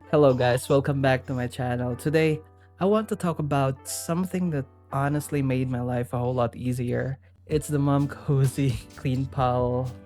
Hello guys, welcome back to my channel. Today, I want to talk about something that honestly made my life a whole lot easier. It's the Mom Cozy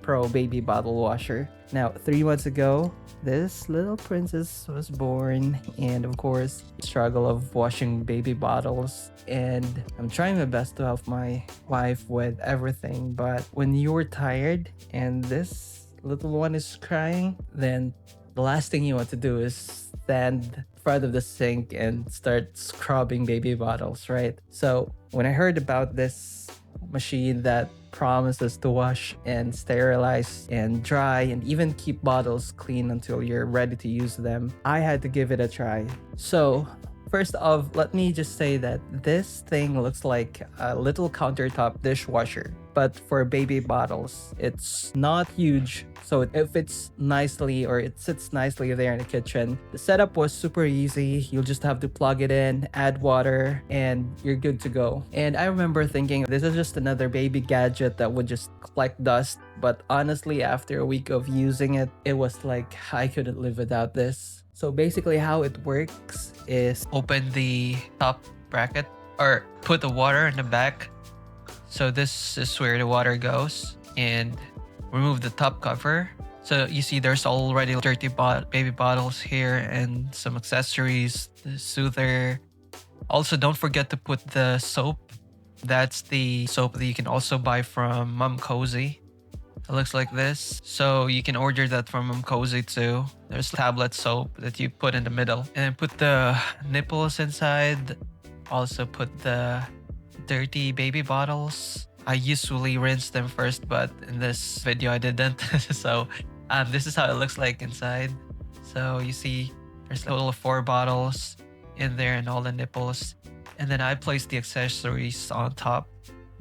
Pro baby bottle washer. Now, 3 months ago, this little princess was born, and of course, struggle of washing baby bottles. And I'm trying my best to help my wife with everything, but when you're tired and this little one is crying, then the last thing you want to do is stand in front of the sink and start scrubbing baby bottles, right? So when I heard about this machine that promises to wash and sterilize and dry and even keep bottles clean until you're ready to use them, I had to give it a try. So first off, let me just say that this thing looks like a little countertop dishwasher, but for baby bottles. It's not huge, so it fits nicely, or it sits nicely there in the kitchen. The setup was super easy. You'll just have to plug it in, add water, and you're good to go. And I remember thinking this is just another baby gadget that would just collect dust. But honestly, after a week of using it, it was like I couldn't live without this. So basically how it works is open the top bracket or put the water in the back. So this is where the water goes, and remove the top cover. So you see there's already dirty baby bottles here and some accessories, the soother. Also, don't forget to put the soap. That's the soap that you can also buy from Mom Cozy. It looks like this. So you can order that from Mom Cozy too. There's tablet soap that you put in the middle. And then put the nipples inside. Also put the dirty baby bottles. I usually rinse them first, but in this video I didn't. So this is how it looks like inside. So you see there's a total of 4 bottles in there and all the nipples. And then I placed the accessories on top.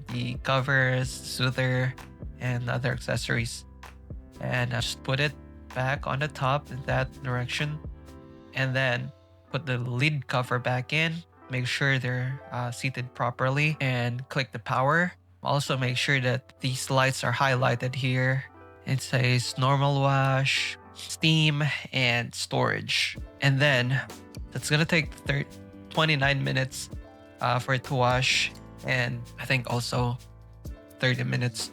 The covers, soother, and other accessories. And I just put it back on the top in that direction. And then put the lid cover back in. Make sure they're seated properly and click the power. Also make sure that these lights are highlighted here. It says normal wash, steam, and storage. And then that's gonna take 29 minutes for it to wash, and I think also 30 minutes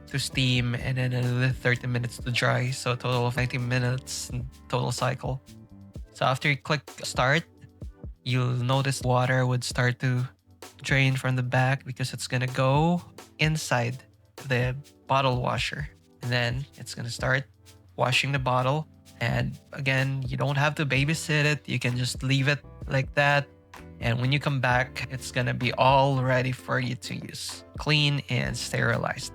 to steam, and then another 30 minutes to dry. So a total of 90 minutes in total cycle. So after you click start, you'll notice water would start to drain from the back because it's gonna go inside the bottle washer, and then it's gonna start washing the bottle. And again, you don't have to babysit it. You can just leave it like that, and when you come back, it's gonna be all ready for you to use, clean and sterilized.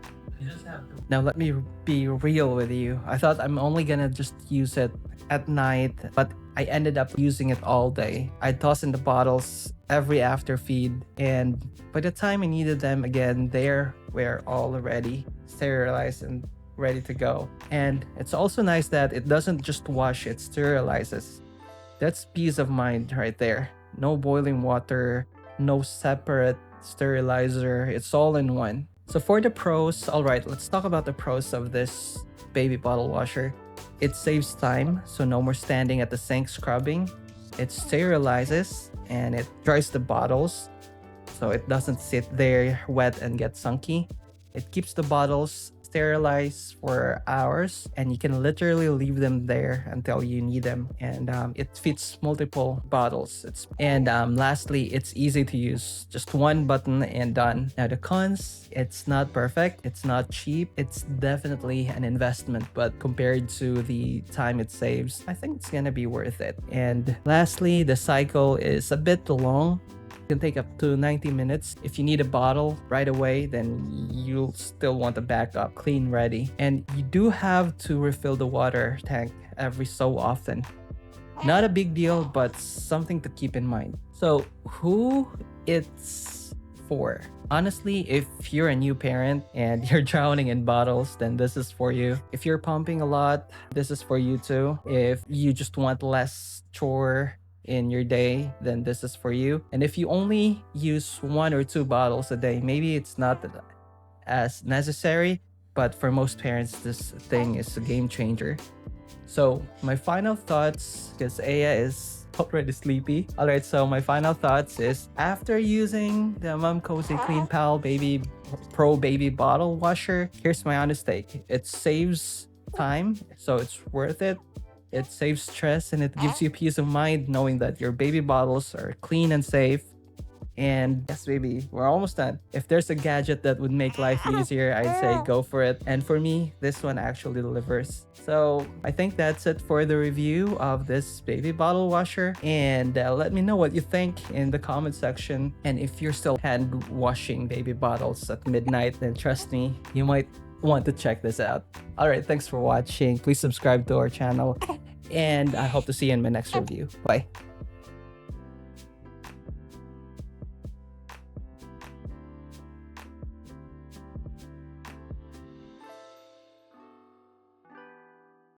Now let me be real with you. I thought I'm only gonna just use it at night, but I ended up using it all day. I toss in the bottles every after feed, and by the time I needed them again, they were already sterilized and ready to go. And it's also nice that it doesn't just wash, it sterilizes. That's peace of mind right there. No boiling water, no separate sterilizer, it's all in one. So for the pros, all right, let's talk about the pros of this baby bottle washer. It saves time, so no more standing at the sink scrubbing. It sterilizes and it dries the bottles, so it doesn't sit there wet and get sunky. It keeps the bottles sterilized for hours, and you can literally leave them there until you need them. And it fits multiple bottles. Lastly, it's easy to use. Just one button and done. Now the cons, it's not perfect. It's not cheap. It's definitely an investment, but compared to the time it saves, I think it's gonna be worth it. And lastly, the cycle is a bit long. Can take up to 90 minutes. If you need a bottle right away, then you'll still want a backup, clean, ready. And you do have to refill the water tank every so often. Not a big deal, but something to keep in mind. So who it's for? Honestly, if you're a new parent and you're drowning in bottles, then this is for you. If you're pumping a lot, this is for you too. If you just want less chore in your day, then this is for you. And if you only use 1 or 2 bottles a day, maybe it's not as necessary, but for most parents, this thing is a game changer. So my final thoughts, because Aya is already sleepy. All right, so my final thoughts is after using the Mom Cozy Clean Pal Baby Pro Baby Bottle Washer, here's my honest take. It saves time, so it's worth it. It saves stress and it gives you peace of mind knowing that your baby bottles are clean and safe. And yes, baby, we're almost done. If there's a gadget that would make life easier, I'd say go for it. And for me, this one actually delivers. So I think that's it for the review of this baby bottle washer. And let me know what you think in the comment section. And if you're still hand washing baby bottles at midnight, then trust me, you might want to check this out. All right, thanks for watching. Please subscribe to our channel. And I hope to see you in my next review. Bye.